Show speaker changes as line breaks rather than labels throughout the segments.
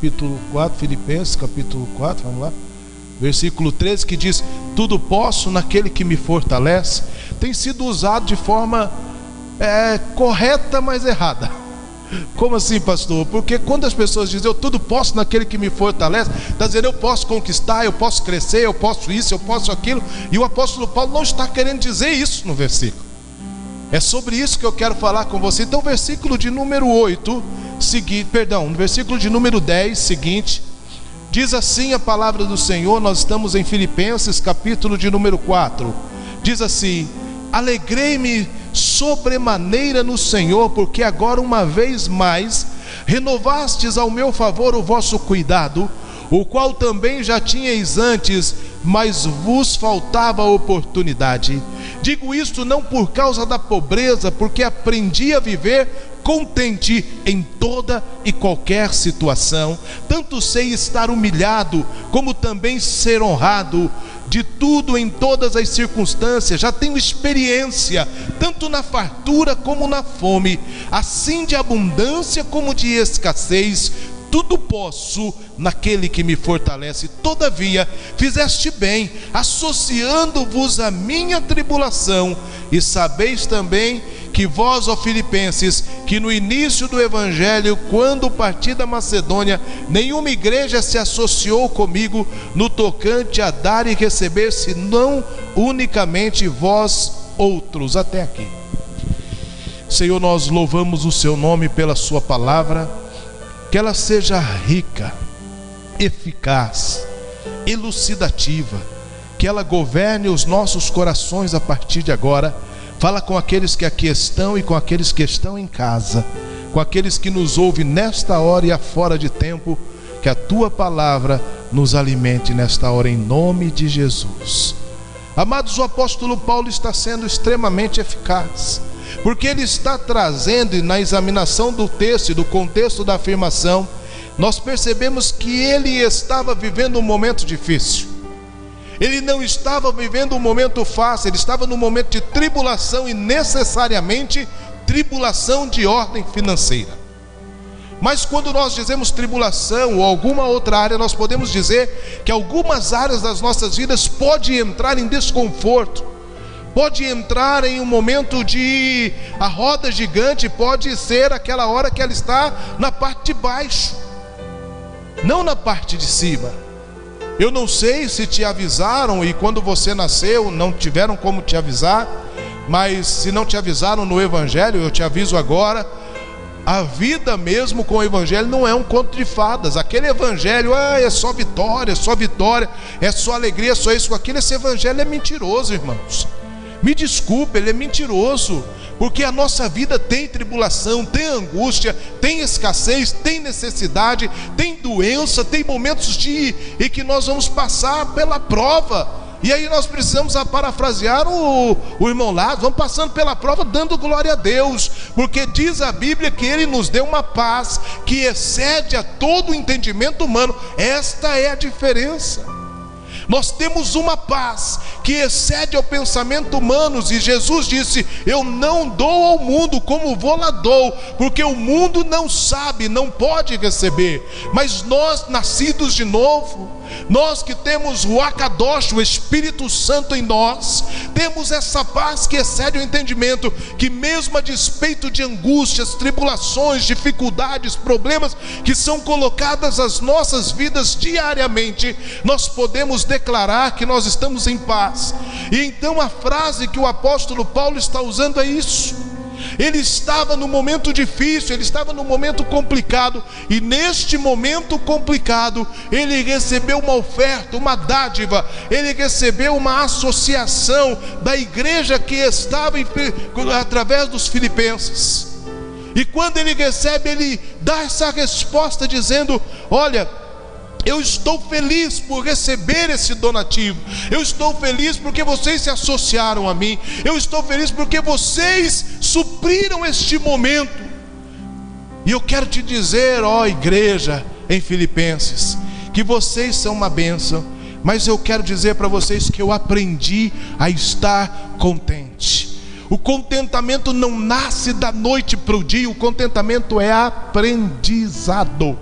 Capítulo 4, Filipenses, capítulo 4, vamos lá. Versículo 13, que diz: tudo posso naquele que me fortalece. Tem sido usado de forma correta, mas errada. Como assim, pastor? Porque quando as pessoas dizem eu tudo posso naquele que me fortalece, está dizendo eu posso conquistar, eu posso crescer, eu posso isso, eu posso aquilo. E o apóstolo Paulo não está querendo dizer isso no versículo. É sobre isso que eu quero falar com você. Então, versículo de número 8 no versículo de número 10 seguinte, diz assim a palavra do Senhor. Nós estamos em Filipenses, capítulo de número 4. Diz assim: alegrei-me sobremaneira no Senhor, porque agora uma vez mais renovastes ao meu favor o vosso cuidado, o qual também já tinhais antes, mas vos faltava oportunidade. Digo isto não por causa da pobreza, porque aprendi a viver contente em toda e qualquer situação. Tanto sei estar humilhado, como também ser honrado. De tudo em todas as circunstâncias já tenho experiência, tanto na fartura como na fome, assim de abundância como de escassez. Tudo posso naquele que me fortalece. Todavia fizeste bem, associando-vos à minha tribulação. E sabeis também que vós, ó Filipenses, que no início do Evangelho, quando parti da Macedônia, nenhuma igreja se associou comigo no tocante a dar e receber, senão unicamente vós outros. Até aqui. Senhor, nós louvamos o seu nome pela sua palavra. Que ela seja rica, eficaz, elucidativa, que ela governe os nossos corações a partir de agora. Fala com aqueles que aqui estão e com aqueles que estão em casa, com aqueles que nos ouvem nesta hora e afora de tempo. Que a tua palavra nos alimente nesta hora, em nome de Jesus. Amados, o apóstolo Paulo está sendo extremamente eficaz, porque ele está trazendo, e na examinação do texto e do contexto da afirmação, nós percebemos que ele estava vivendo um momento difícil. Ele não estava vivendo um momento fácil, ele estava num momento de tribulação, e necessariamente tribulação de ordem financeira. Mas quando nós dizemos tribulação ou alguma outra área, nós podemos dizer que algumas áreas das nossas vidas podem entrar em desconforto, pode entrar em um momento de a roda gigante, pode ser aquela hora que ela está na parte de baixo, não na parte de cima. Eu não sei se te avisaram, e quando você nasceu não tiveram como te avisar, mas se não te avisaram no Evangelho, eu te aviso agora. A vida mesmo com o Evangelho não é um conto de fadas. Aquele Evangelho é só vitória, é só alegria, é só isso, aquilo. Esse Evangelho é mentiroso, irmãos. Me desculpe, ele é mentiroso, porque a nossa vida tem tribulação, tem angústia, tem escassez, tem necessidade, tem doença, tem momentos em que nós vamos passar pela prova. E aí nós precisamos parafrasear o irmão Lázaro, vamos passando pela prova dando glória a Deus, porque diz a Bíblia que Ele nos deu uma paz que excede a todo o entendimento humano. Esta é a diferença. Nós temos uma paz que excede ao pensamento humano, e Jesus disse: eu não dou ao mundo como vou lá dou, porque o mundo não sabe, não pode receber. Mas nós, nascidos de novo, nós que temos o Akadosh, o Espírito Santo em nós, temos essa paz que excede o entendimento, que mesmo a despeito de angústias, tribulações, dificuldades, problemas que são colocadas às nossas vidas diariamente, nós podemos declarar que nós estamos em paz. E então a frase que o apóstolo Paulo está usando é isso. Ele estava num momento difícil, ele estava num momento complicado, e neste momento complicado ele recebeu uma oferta, uma dádiva, ele recebeu uma associação da igreja que estava através dos filipenses. E quando ele recebe, ele dá essa resposta dizendo: olha, eu estou feliz por receber esse donativo. Eu estou feliz porque vocês se associaram a mim. Eu estou feliz porque vocês supriram este momento. E eu quero te dizer, ó igreja em Filipenses, que vocês são uma bênção. Mas eu quero dizer para vocês que eu aprendi a estar contente. O contentamento não nasce da noite para o dia. O contentamento é aprendizado.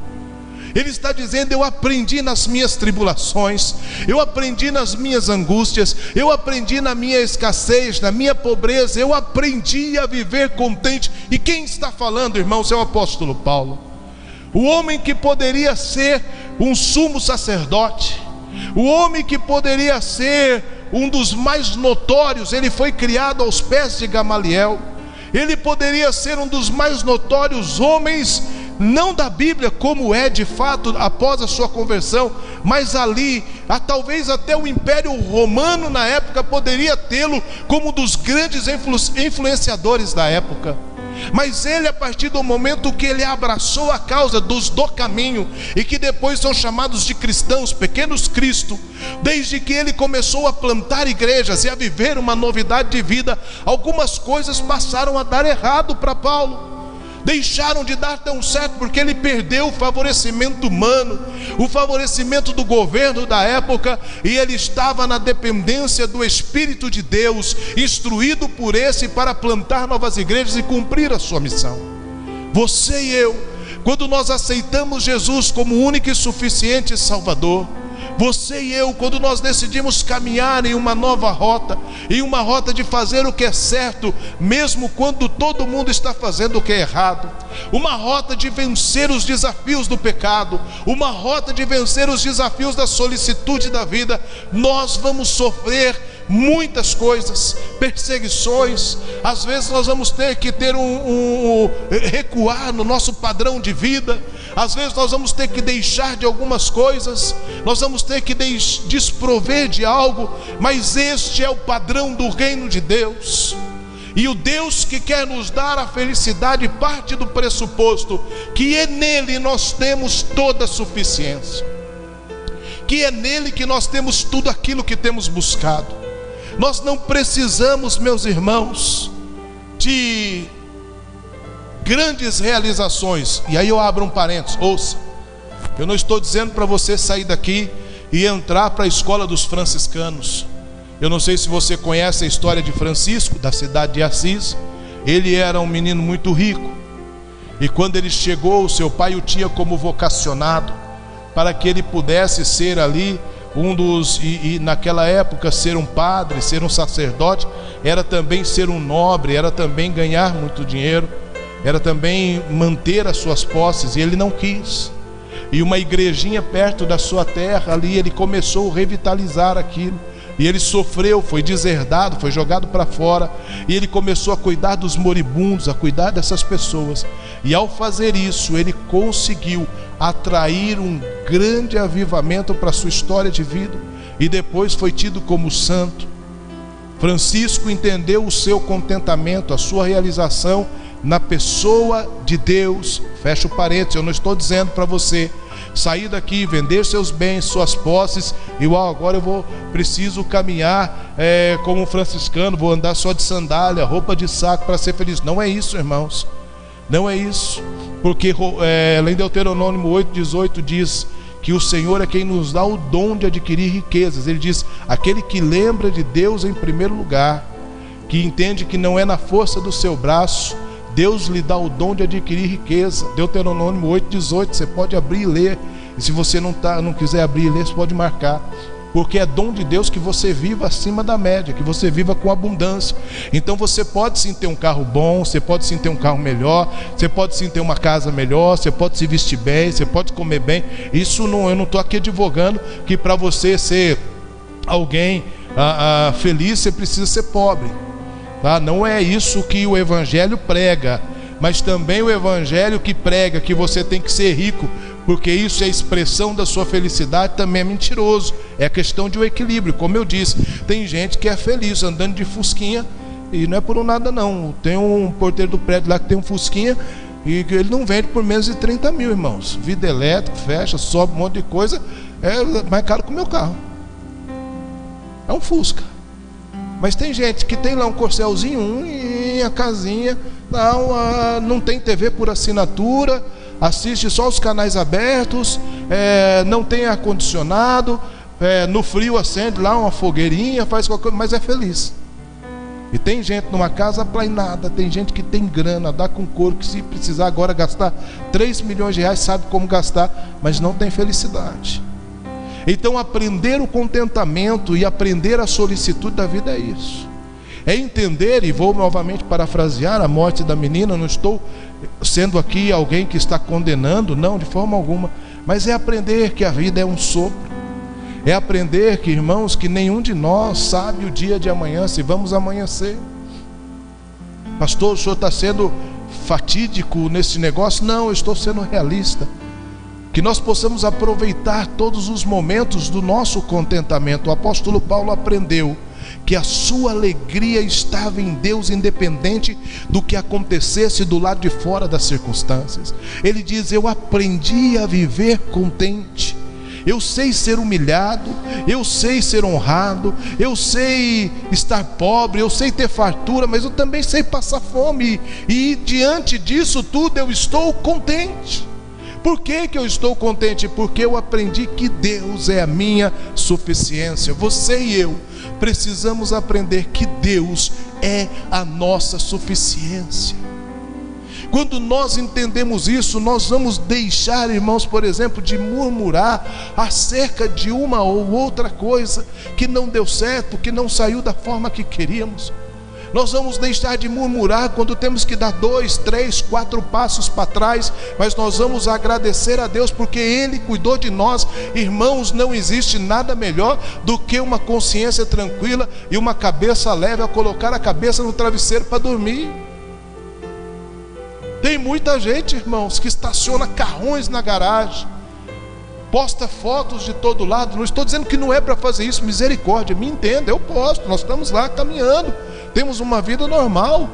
Ele está dizendo: eu aprendi nas minhas tribulações, eu aprendi nas minhas angústias, eu aprendi na minha escassez, na minha pobreza, eu aprendi a viver contente. E quem está falando, irmãos, é o apóstolo Paulo. O homem que poderia ser um sumo sacerdote, o homem que poderia ser um dos mais notórios, ele foi criado aos pés de Gamaliel. Ele poderia ser um dos mais notórios homens, não da Bíblia, como é de fato após a sua conversão, mas ali, talvez até o Império Romano na época poderia tê-lo como um dos grandes influenciadores da época. Mas ele, a partir do momento que ele abraçou a causa dos do caminho, e que depois são chamados de cristãos, pequenos Cristo, desde que ele começou a plantar igrejas e a viver uma novidade de vida, algumas coisas passaram a dar errado para Paulo. Deixaram de dar tão certo, porque ele perdeu o favorecimento humano, o favorecimento do governo da época, e ele estava na dependência do Espírito de Deus, instruído por esse para plantar novas igrejas e cumprir a sua missão. Você e eu, quando nós aceitamos Jesus como único e suficiente Salvador, você e eu, quando nós decidimos caminhar em uma nova rota, em uma rota de fazer o que é certo, mesmo quando todo mundo está fazendo o que é errado, uma rota de vencer os desafios do pecado, uma rota de vencer os desafios da solicitude da vida, nós vamos sofrer muitas coisas, perseguições. Às vezes nós vamos ter que recuar no nosso padrão de vida. Às vezes nós vamos ter que deixar de algumas coisas, nós vamos ter que desprover de algo, mas este é o padrão do reino de Deus. E o Deus que quer nos dar a felicidade parte do pressuposto que é nele nós temos toda a suficiência, que é nele que nós temos tudo aquilo que temos buscado. Nós não precisamos, meus irmãos, de grandes realizações. E aí eu abro um parênteses, ouça, eu não estou dizendo para você sair daqui e entrar para a escola dos franciscanos. Eu não sei se você conhece a história de Francisco, da cidade de Assis. Ele era um menino muito rico, e quando ele chegou, o seu pai o tinha como vocacionado para que ele pudesse ser ali e naquela época ser um padre, ser um sacerdote, era também ser um nobre, era também ganhar muito dinheiro, era também manter as suas posses, e ele não quis. E uma igrejinha perto da sua terra ali, ele começou a revitalizar aquilo, e ele sofreu, foi deserdado, foi jogado para fora, e ele começou a cuidar dos moribundos, a cuidar dessas pessoas, e ao fazer isso, ele conseguiu atrair um grande avivamento para a sua história de vida, e depois foi tido como santo. Francisco entendeu o seu contentamento, a sua realização na pessoa de Deus. Fecha o parênteses, eu não estou dizendo para você sair daqui, vender seus bens, suas posses, e agora eu preciso caminhar como um franciscano, vou andar só de sandália, roupa de saco para ser feliz. Não é isso, irmãos, não é isso, porque em Deuteronômio 8,18 diz que o Senhor é quem nos dá o dom de adquirir riquezas. Ele diz: aquele que lembra de Deus em primeiro lugar, que entende que não é na força do seu braço, Deus lhe dá o dom de adquirir riqueza. Deuteronômio 8,18, você pode abrir e ler. E se você não quiser abrir e ler, você pode marcar. Porque é dom de Deus que você viva acima da média, que você viva com abundância. Então você pode sim ter um carro bom, você pode sim ter um carro melhor, você pode sim ter uma casa melhor, você pode se vestir bem, você pode comer bem. Isso não, eu não estou aqui advogando que para você ser alguém feliz, você precisa ser pobre. Tá? Não é isso que o Evangelho prega, mas também o Evangelho que prega que você tem que ser rico, porque isso é a expressão da sua felicidade, também é mentiroso. É questão de um equilíbrio. Como eu disse, tem gente que é feliz andando de fusquinha, e não é por nada não. Tem um porteiro do prédio lá que tem um fusquinha, e ele não vende por menos de 30 mil, irmãos. Vida elétrica, fecha, sobe um monte de coisa, é mais caro que o meu carro. É um Fusca. Mas tem gente que tem lá um corcelzinho, a casinha, não tem TV por assinatura, assiste só os canais abertos, não tem ar-condicionado, no frio acende lá uma fogueirinha, faz qualquer coisa, mas é feliz. E tem gente numa casa aplainada, tem gente que tem grana, dá com couro, que se precisar agora gastar 3 milhões de reais, sabe como gastar, mas não tem felicidade. Então aprender o contentamento e aprender a solicitude da vida é isso. É entender, e vou novamente parafrasear a morte da menina, não estou sendo aqui alguém que está condenando, não, de forma alguma, mas é aprender que a vida é um sopro. É aprender que, irmãos, que nenhum de nós sabe o dia de amanhã, se vamos amanhecer. Pastor, o senhor está sendo fatídico nesse negócio? Não, eu estou sendo realista. Que nós possamos aproveitar todos os momentos do nosso contentamento. O apóstolo Paulo aprendeu que a sua alegria estava em Deus, independente do que acontecesse do lado de fora das circunstâncias. Ele diz: eu aprendi a viver contente. Eu sei ser humilhado, eu sei ser honrado, eu sei estar pobre, eu sei ter fartura, mas eu também sei passar fome. E diante disso tudo eu estou contente. Por que eu estou contente? Porque eu aprendi que Deus é a minha suficiência. Você e eu precisamos aprender que Deus é a nossa suficiência. Quando nós entendemos isso, nós vamos deixar, irmãos, por exemplo, de murmurar acerca de uma ou outra coisa que não deu certo, que não saiu da forma que queríamos. Nós vamos deixar de murmurar quando temos que dar 2, 3, 4 passos para trás, mas nós vamos agradecer a Deus porque Ele cuidou de nós. Irmãos, não existe nada melhor do que uma consciência tranquila e uma cabeça leve a colocar a cabeça no travesseiro para dormir. Tem muita gente, irmãos, que estaciona carrões na garagem, posta fotos de todo lado. Não estou dizendo que não é para fazer isso, misericórdia, me entenda, eu posto, nós estamos lá caminhando, temos uma vida normal,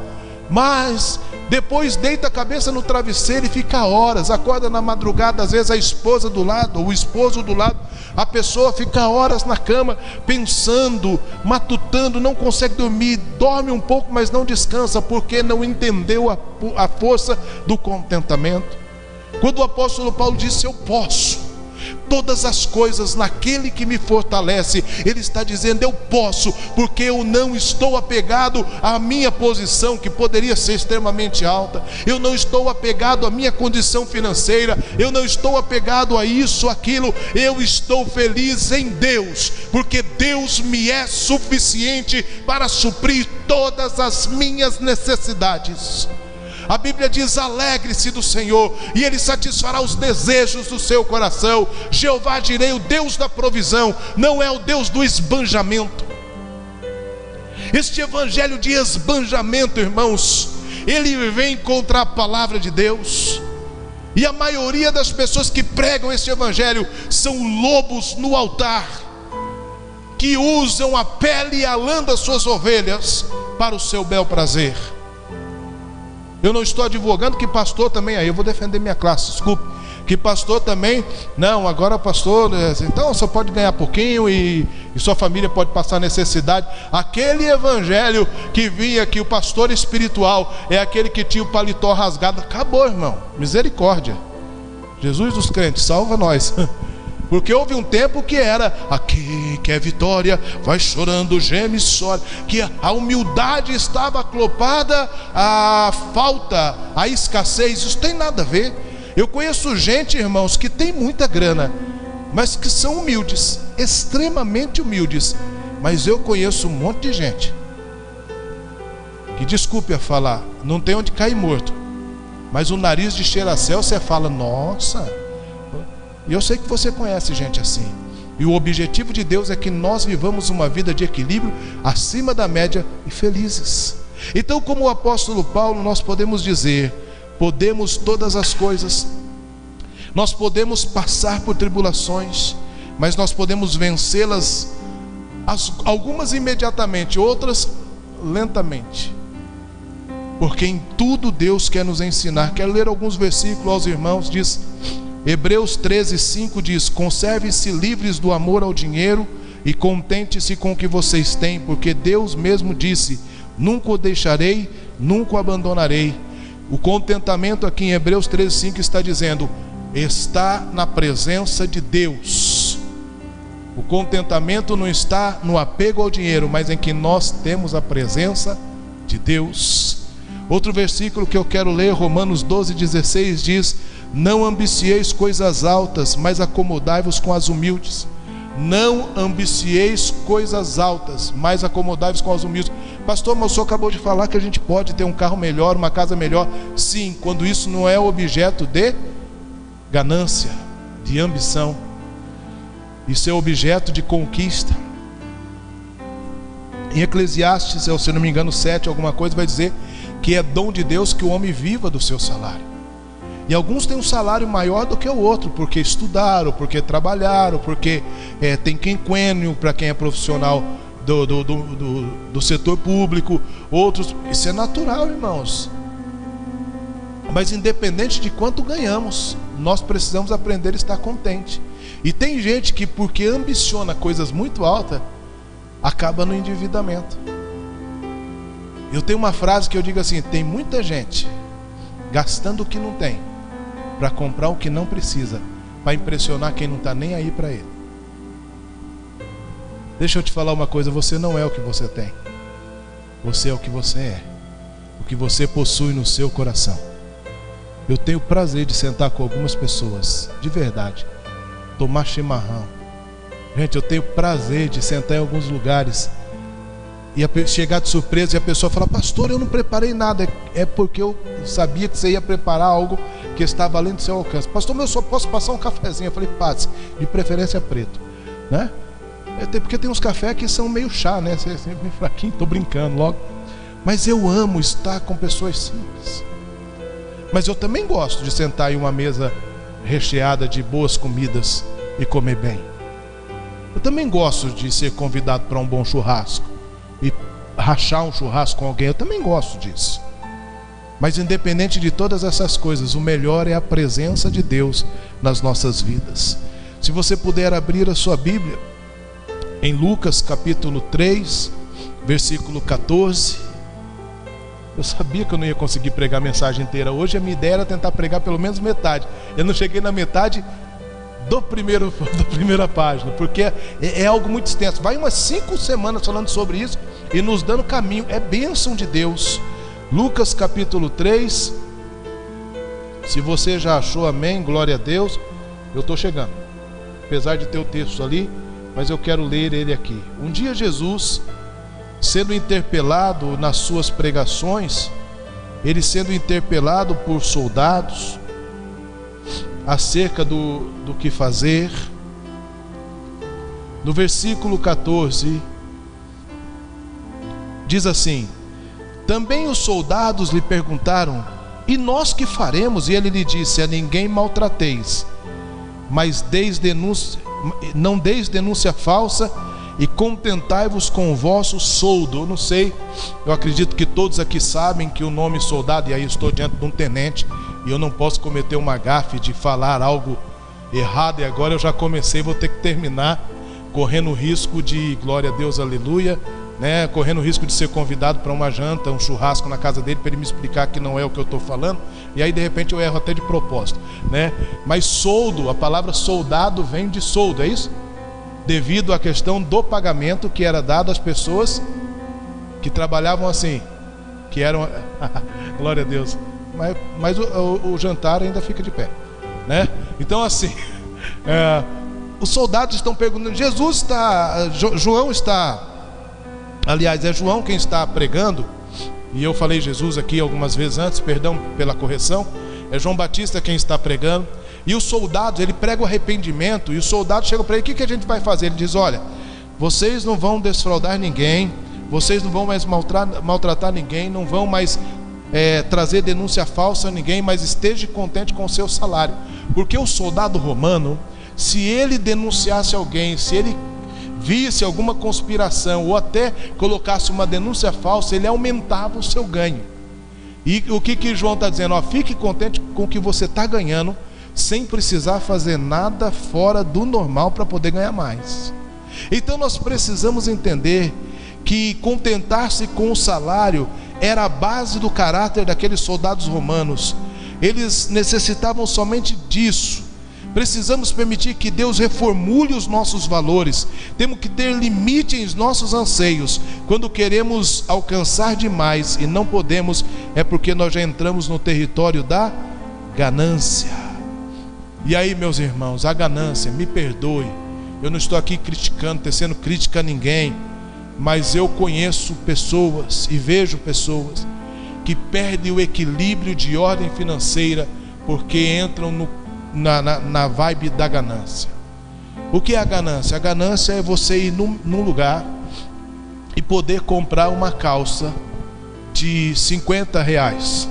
mas depois deita a cabeça no travesseiro e fica horas, acorda na madrugada, às vezes a esposa do lado, ou o esposo do lado, a pessoa fica horas na cama, pensando, matutando, não consegue dormir, dorme um pouco, mas não descansa, porque não entendeu a força do contentamento. Quando o apóstolo Paulo disse: eu posso todas as coisas naquele que me fortalece, ele está dizendo: eu posso, porque eu não estou apegado à minha posição, que poderia ser extremamente alta, eu não estou apegado à minha condição financeira, eu não estou apegado a isso, aquilo, eu estou feliz em Deus, porque Deus me é suficiente para suprir todas as minhas necessidades. A Bíblia diz: alegre-se do Senhor, e Ele satisfará os desejos do seu coração. Jeová Jireh, o Deus da provisão, não é o Deus do esbanjamento. Este evangelho de esbanjamento, irmãos, ele vem contra a palavra de Deus. E a maioria das pessoas que pregam este evangelho são lobos no altar, que usam a pele e a lã das suas ovelhas para o seu bel prazer. Eu não estou advogando que pastor também, aí eu vou defender minha classe, desculpe, que pastor também, não, agora pastor, então só pode ganhar pouquinho e sua família pode passar necessidade. Aquele evangelho que vinha, que o pastor espiritual é aquele que tinha o paletó rasgado, acabou, irmão, misericórdia. Jesus dos crentes, salva nós. Porque houve um tempo que era: aqui que é vitória, vai chorando, geme e chora, que a humildade estava acoplada à falta, à escassez. Isso tem nada a ver. Eu conheço gente, irmãos, que tem muita grana, mas que são humildes, extremamente humildes. Mas eu conheço um monte de gente que, desculpe a falar, não tem onde cair morto, mas o nariz de cheiracéu, você fala: nossa. E eu sei que você conhece gente assim. E o objetivo de Deus é que nós vivamos uma vida de equilíbrio, acima da média e felizes. Então, como o apóstolo Paulo, nós podemos dizer: podemos todas as coisas, nós podemos passar por tribulações, mas nós podemos vencê-las, algumas imediatamente, outras lentamente, porque em tudo Deus quer nos ensinar. Quero ler alguns versículos aos irmãos. Diz Hebreus 13:5, diz: conservem-se livres do amor ao dinheiro e contente-se com o que vocês têm, porque Deus mesmo disse: nunca o deixarei, nunca o abandonarei. O contentamento aqui em Hebreus 13:5 está dizendo: está na presença de Deus. O contentamento não está no apego ao dinheiro, mas em que nós temos a presença de Deus. Outro versículo que eu quero ler, Romanos 12:16, diz: não ambicieis coisas altas, mas acomodai-vos com as humildes. Não ambicieis coisas altas, mas acomodai-vos com as humildes. Pastor, mas o senhor acabou de falar que a gente pode ter um carro melhor, uma casa melhor. Sim, quando isso não é objeto de ganância, de ambição. Isso é objeto de conquista. Em Eclesiastes, se eu não me engano, 7, alguma coisa, vai dizer que é dom de Deus que o homem viva do seu salário. E alguns têm um salário maior do que o outro, porque estudaram, porque trabalharam, porque tem quinquênio para quem é profissional do setor público. Outros, isso é natural, irmãos. Mas independente de quanto ganhamos, nós precisamos aprender a estar contente. E tem gente que, porque ambiciona coisas muito altas, acaba no endividamento. Eu tenho uma frase que eu digo assim: tem muita gente gastando o que não tem para comprar o que não precisa, para impressionar quem não está nem aí para ele. Deixa eu te falar uma coisa: você não é o que você tem, você é o que você é, o que você possui no seu coração. Eu tenho prazer de sentar com algumas pessoas, de verdade, tomar chimarrão. Gente, eu tenho prazer de sentar em alguns lugares e chegar de surpresa e a pessoa falar: pastor, eu não preparei nada. É porque eu sabia que você ia preparar algo que estava além do seu alcance. Pastor, mas eu só posso passar um cafezinho. Eu falei: passe, de preferência preto, né? Porque tem uns cafés que são meio chá, né? Você é sempre meio fraquinho, estou brincando logo. Mas eu amo estar com pessoas simples. Mas eu também gosto de sentar em uma mesa recheada de boas comidas e comer bem. Eu também gosto de ser convidado para um bom churrasco e rachar um churrasco com alguém. Eu também gosto disso. Mas independente de todas essas coisas, o melhor é a presença de Deus nas nossas vidas. Se você puder abrir a sua Bíblia em Lucas capítulo 3, versículo 14. Eu sabia que eu não ia conseguir pregar a mensagem inteira hoje. A minha ideia era tentar pregar pelo menos metade. Eu não cheguei na metade da primeira página, porque é algo muito extenso. Vai umas 5 semanas falando sobre isso e nos dando caminho. É bênção de Deus. Lucas capítulo 3. Se você já achou, amém, glória a Deus. Eu estou chegando, apesar de ter o texto ali, mas eu quero ler ele aqui. Um dia Jesus, sendo interpelado nas suas pregações, ele sendo interpelado por soldados acerca do que fazer, no versículo 14 diz assim: também os soldados lhe perguntaram: e nós que faremos? E ele lhe disse: a ninguém maltrateis, mas não deis denúncia falsa, e contentai-vos com o vosso soldo. Eu não sei, eu acredito que todos aqui sabem que o nome soldado, e aí eu estou diante de um tenente, e eu não posso cometer uma gafe de falar algo errado, e agora eu já comecei, vou ter que terminar correndo o risco de, glória a Deus, aleluia, né, correndo o risco de ser convidado para uma janta, um churrasco na casa dele, para ele me explicar que não é o que eu estou falando, e aí de repente eu erro até de propósito, né? Mas soldo, a palavra soldado vem de soldo, é isso? Devido à questão do pagamento que era dado às pessoas que trabalhavam assim, que eram glória a Deus, mas o jantar ainda fica de pé, né? Então assim, os soldados estão perguntando, Jesus está, João está, aliás é João quem está pregando, e eu falei Jesus aqui algumas vezes antes, perdão pela correção, é João Batista quem está pregando. E os soldados, ele prega o arrependimento, e os soldados chegam para ele: o que a gente vai fazer? Ele diz: olha, vocês não vão defraudar ninguém, vocês não vão mais maltratar ninguém, não vão mais trazer denúncia falsa a ninguém, mas esteja contente com o seu salário. Porque o soldado romano, se ele denunciasse alguém, se ele visse alguma conspiração, ou até colocasse uma denúncia falsa, ele aumentava o seu ganho. E o que João está dizendo? Ó, fique contente com o que você está ganhando, sem precisar fazer nada fora do normal para poder ganhar mais. Então nós precisamos entender que contentar-se com o salário era a base do caráter daqueles soldados romanos. Eles necessitavam somente disso Precisamos permitir que Deus reformule os nossos valores. Temos que ter limite em nossos anseios. Quando queremos alcançar demais e não podemos, é porque nós já entramos no território da ganância. E aí, meus irmãos, a ganância, me perdoe, eu não estou aqui criticando, tecendo crítica a ninguém, mas eu conheço pessoas e vejo pessoas que perdem o equilíbrio de ordem financeira porque entram na vibe da ganância. O que é a ganância? A ganância é você ir num lugar e poder comprar uma calça de R$50,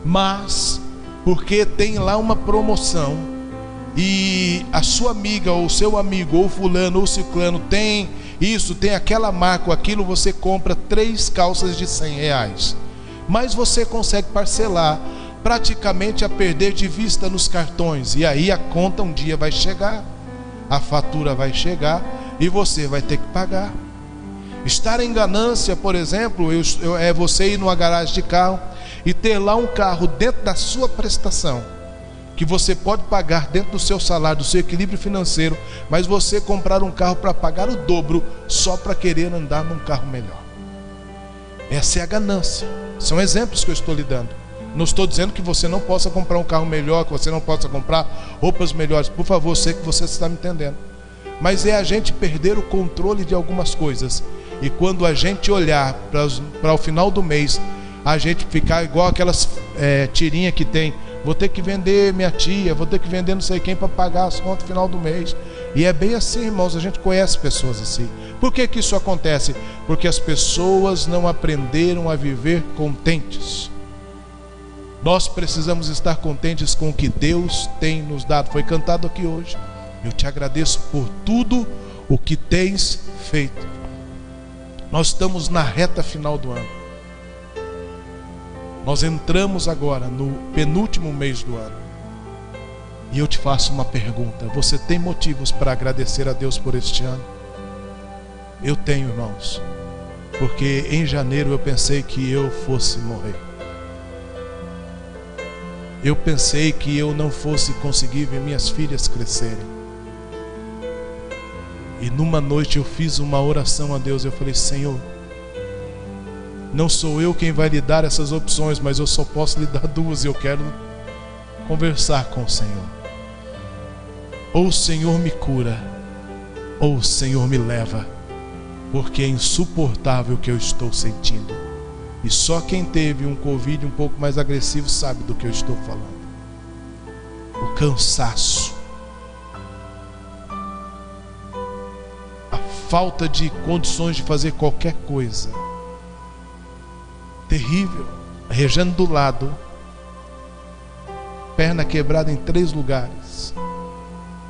mas porque tem lá uma promoção e a sua amiga ou seu amigo ou fulano ou ciclano tem isso, tem aquela marca ou aquilo, você compra 3 calças de R$100, mas você consegue parcelar praticamente a perder de vista nos cartões, e aí a conta um dia vai chegar, a fatura vai chegar e você vai ter que pagar. Estar em ganância, por exemplo, é você ir numa garagem de carro e ter lá um carro dentro da sua prestação, que você pode pagar dentro do seu salário, do seu equilíbrio financeiro, mas você comprar um carro para pagar o dobro só para querer andar num carro melhor. Essa é a ganância. São exemplos que eu estou lhe dando. Não estou dizendo que você não possa comprar um carro melhor, que você não possa comprar roupas melhores. Por favor, sei que você está me entendendo. Mas é a gente perder o controle de algumas coisas. E quando a gente olhar para o final do mês, a gente ficar igual aquelas tirinhas que tem: vou ter que vender minha tia, vou ter que vender não sei quem para pagar as contas no final do mês. E é bem assim, irmãos, a gente conhece pessoas assim. Por que isso acontece? Porque as pessoas não aprenderam a viver contentes. Nós precisamos estar contentes com o que Deus tem nos dado. Foi cantado aqui hoje: eu te agradeço por tudo o que tens feito. Nós estamos na reta final do ano. Nós entramos agora no penúltimo mês do ano. E eu te faço uma pergunta: você tem motivos para agradecer a Deus por este ano? Eu tenho, irmãos, porque em janeiro eu pensei que eu fosse morrer. Eu pensei que eu não fosse conseguir ver minhas filhas crescerem. E numa noite eu fiz uma oração a Deus. Eu falei: Senhor, não sou eu quem vai lhe dar essas opções, mas eu só posso lhe dar duas e eu quero conversar com o Senhor. Ou o Senhor me cura, ou o Senhor me leva, porque é insuportável o que eu estou sentindo. E só quem teve um Covid um pouco mais agressivo sabe do que eu estou falando. O cansaço, a falta de condições de fazer qualquer coisa, terrível. A Rejane do lado, perna quebrada em 3 lugares,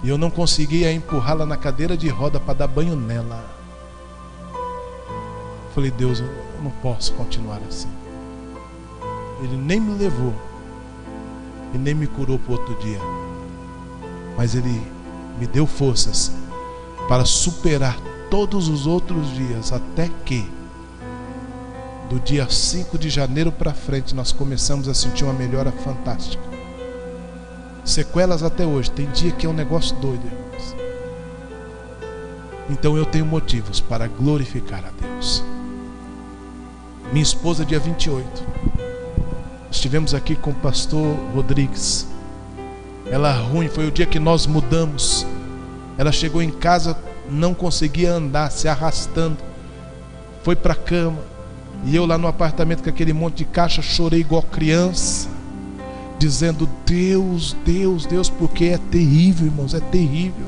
e eu não conseguia empurrá-la na cadeira de roda para dar banho nela. Falei: Deus, eu não posso continuar assim. Ele nem me levou e nem me curou para outro dia, mas Ele me deu forças para superar todos os outros dias, até que do dia 5 de janeiro para frente nós começamos a sentir uma melhora fantástica. Sequelas até hoje. Tem dia que é um negócio doido, irmãos. Então eu tenho motivos para glorificar a Deus. Minha esposa, dia 28, estivemos aqui com o pastor Rodrigues. Ela ruim, foi o dia que nós mudamos. Ela chegou em casa, não conseguia andar, se arrastando, foi para a cama. E eu lá no apartamento com aquele monte de caixa, chorei igual criança, dizendo: Deus, Deus, Deus, porque é terrível, irmãos, é terrível.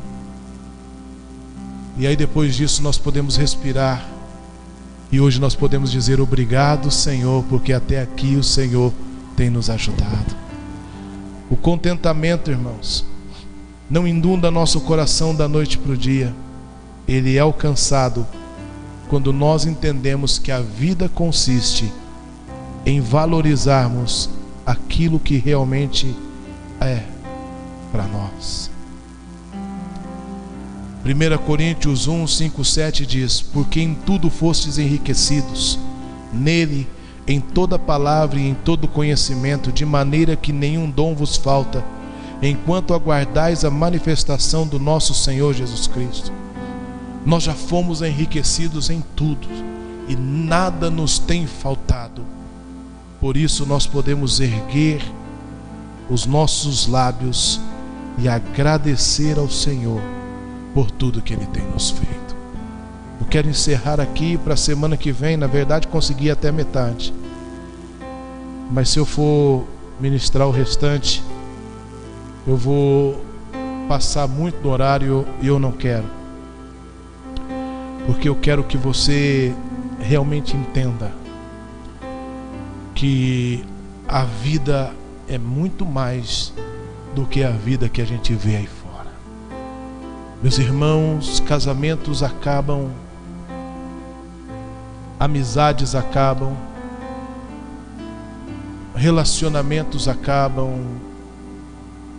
E aí depois disso nós podemos respirar. E hoje nós podemos dizer: obrigado, Senhor, porque até aqui o Senhor tem nos ajudado. O contentamento, irmãos, não inunda nosso coração da noite para o dia. Ele é alcançado quando nós entendemos que a vida consiste em valorizarmos aquilo que realmente é para nós. 1 Coríntios 1, 5, 7 diz: porque em tudo fostes enriquecidos, nele, em toda palavra e em todo conhecimento, de maneira que nenhum dom vos falta, enquanto aguardais a manifestação do nosso Senhor Jesus Cristo. Nós já fomos enriquecidos em tudo e nada nos tem faltado. Por isso nós podemos erguer os nossos lábios e agradecer ao Senhor por tudo que Ele tem nos feito. Eu quero encerrar aqui para a semana que vem. Na verdade, consegui até metade, mas se eu for ministrar o restante, eu vou passar muito do horário e eu não quero, porque eu quero que você realmente entenda que a vida é muito mais do que a vida que a gente vê aí fora. Meus irmãos, casamentos acabam, amizades acabam, relacionamentos acabam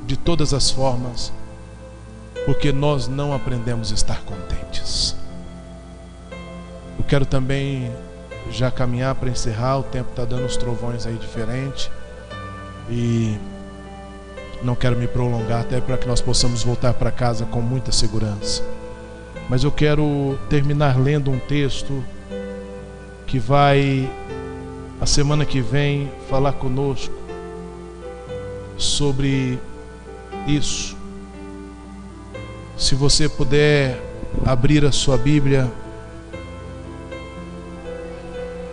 de todas as formas, porque nós não aprendemos a estar contentes. Eu quero também já caminhar para encerrar. O tempo está dando os trovões aí diferente e não quero me prolongar, até para que nós possamos voltar para casa com muita segurança. Mas eu quero terminar lendo um texto que vai, a semana que vem, falar conosco sobre isso. Se você puder abrir a sua Bíblia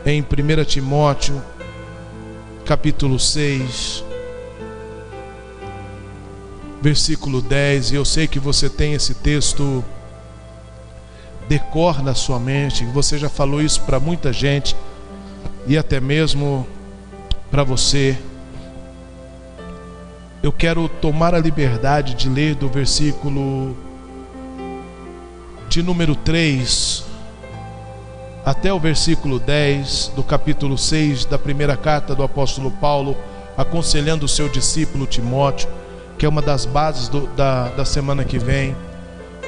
em 1 Timóteo capítulo 6, versículo 10. E eu sei que você tem esse texto decor na sua mente, você já falou isso para muita gente e até mesmo para você. Eu quero tomar a liberdade de ler do versículo de número 3 até o versículo 10 do capítulo 6 da primeira carta do apóstolo Paulo, aconselhando o seu discípulo Timóteo, que é uma das bases da semana que vem.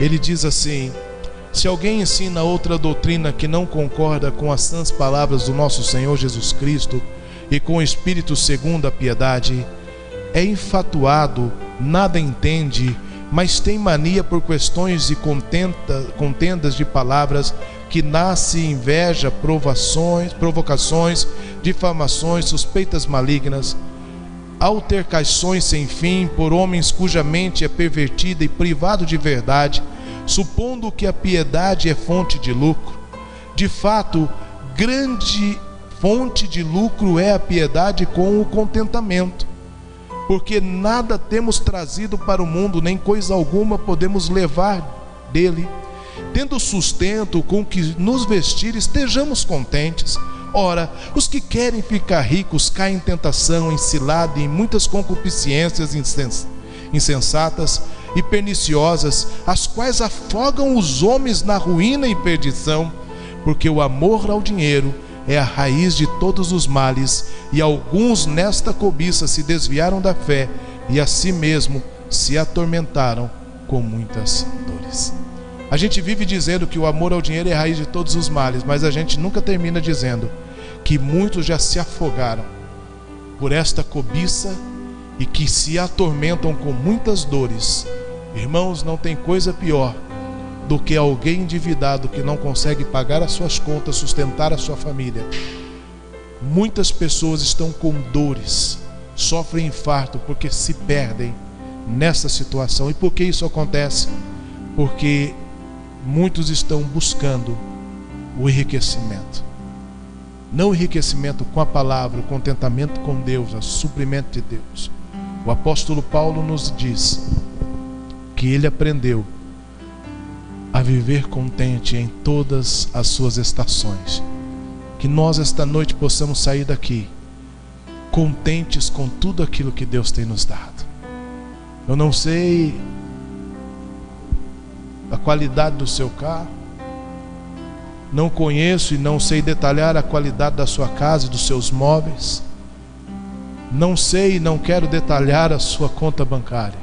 Ele diz assim: se alguém ensina outra doutrina que não concorda com as sãs palavras do nosso Senhor Jesus Cristo e com o Espírito segundo a piedade, é infatuado, nada entende, mas tem mania por questões e contendas de palavras, que nasce inveja, provocações, difamações, suspeitas malignas, altercações sem fim por homens cuja mente é pervertida e privado de verdade, supondo que a piedade é fonte de lucro. De fato, grande fonte de lucro é a piedade com o contentamento, porque nada temos trazido para o mundo, nem coisa alguma podemos levar dele. Tendo sustento com que nos vestir, estejamos contentes. Ora, os que querem ficar ricos caem em tentação, em cilada e em muitas concupiscências insensatas e perniciosas, as quais afogam os homens na ruína e perdição, porque o amor ao dinheiro é a raiz de todos os males, e alguns nesta cobiça se desviaram da fé e a si mesmo se atormentaram com muitas dores. A gente vive dizendo que o amor ao dinheiro é a raiz de todos os males, mas a gente nunca termina dizendo que muitos já se afogaram por esta cobiça e que se atormentam com muitas dores. Irmãos, não tem coisa pior do que alguém endividado que não consegue pagar as suas contas, sustentar a sua família. Muitas pessoas estão com dores, sofrem infarto porque se perdem nessa situação. E por que isso acontece? Porque muitos estão buscando o enriquecimento. Não o enriquecimento com a palavra, o contentamento com Deus, o suprimento de Deus. O apóstolo Paulo nos diz que ele aprendeu a viver contente em todas as suas estações. Que nós esta noite possamos sair daqui contentes com tudo aquilo que Deus tem nos dado. Eu não sei a qualidade do seu carro, não conheço e não sei detalhar a qualidade da sua casa e dos seus móveis, não sei e não quero detalhar a sua conta bancária,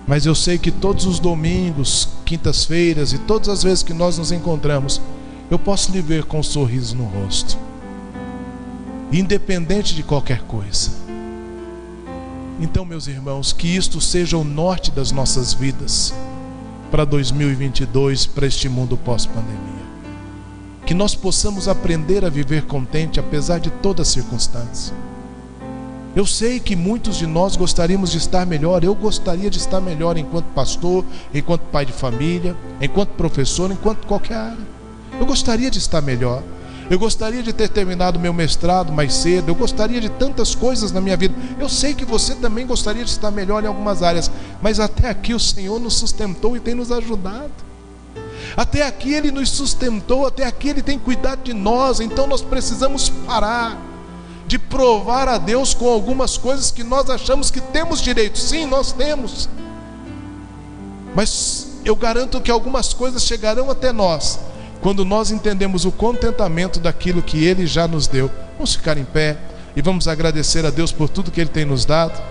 mas eu sei que todos os domingos, quintas-feiras e todas as vezes que nós nos encontramos, eu posso lhe ver com um sorriso no rosto, independente de qualquer coisa. Então, meus irmãos, que isto seja o norte das nossas vidas para 2022, para este mundo pós-pandemia. Que nós possamos aprender a viver contente apesar de toda circunstância. Eu sei que muitos de nós gostaríamos de estar melhor. Eu gostaria de estar melhor enquanto pastor, enquanto pai de família, enquanto professor, enquanto qualquer área. Eu gostaria de estar melhor. Eu gostaria de ter terminado meu mestrado mais cedo. Eu gostaria de tantas coisas na minha vida. Eu sei que você também gostaria de estar melhor em algumas áreas, mas até aqui o Senhor nos sustentou e tem nos ajudado. Até aqui Ele nos sustentou, até aqui Ele tem cuidado de nós. Então nós precisamos parar de provar a Deus com algumas coisas que nós achamos que temos direito. Sim, nós temos, mas eu garanto que algumas coisas chegarão até nós quando nós entendemos o contentamento daquilo que Ele já nos deu. Vamos ficar em pé e vamos agradecer a Deus por tudo que Ele tem nos dado.